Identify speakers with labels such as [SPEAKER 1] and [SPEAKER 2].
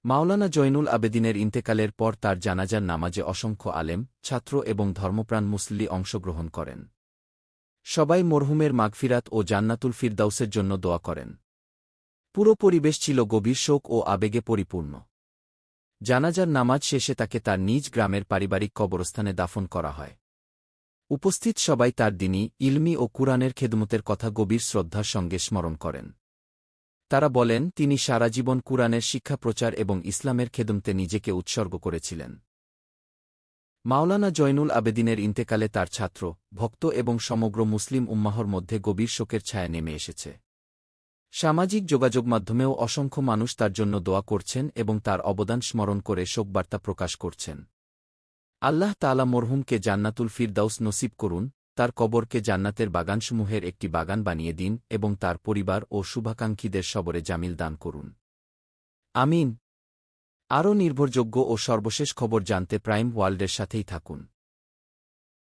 [SPEAKER 1] মাওলানা জয়নুল আবেদিনের ইন্তেকালের পর তার জানাজার নামাজে অসংখ্য আলেম, ছাত্র এবং ধর্মপ্রাণ মুসল্লি অংশগ্রহণ করেন। সবাই মরহুমের মাগফিরাত ও জান্নাতুল ফিরদাউসের জন্য দোয়া করেন। পুরো পরিবেশ ছিল গভীর শোক ও আবেগে পরিপূর্ণ। জানাজার নামাজ শেষে তাকে তার নিজ গ্রামের পারিবারিক কবরস্থানে দাফন করা হয়। উপস্থিত সবাই তার দ্বীনী, ইলমি ও কুরআনের খেদমতের কথা গভীর শ্রদ্ধার সঙ্গে স্মরণ করেন। তারা বলেন, তিনি সারা জীবন কুরআনের শিক্ষা প্রচার এবং ইসলামের খেদমতে নিজেকে উৎসর্গ করেছিলেন। মাওলানা জয়নুল আবেদিনের ইন্তেকালে তার ছাত্র, ভক্ত এবং সমগ্র মুসলিম উম্মাহর মধ্যে গভীর শোকের ছায়া নেমে এসেছে। সামাজিক যোগাযোগ মাধ্যমেও অসংখ্য মানুষ তার জন্য দোয়া করছেন এবং তার অবদান স্মরণ করে শোকবার্তা প্রকাশ করছেন। আল্লাহ তাআলা মরহুমকে জান্নাতুল ফিরদাউস নসিব করুন, তার কবরকে জান্নাতের বাগানসমূহের একটি বাগান বানিয়ে দিন এবং তার পরিবার ও শুভাকাঙ্ক্ষীদের সবরে জামিল দান করুন। আমিন। আরও নির্ভরযোগ্য ও সর্বশেষ খবর জানতে প্রাইম ওয়ার্ল্ডের সাথেই থাকুন।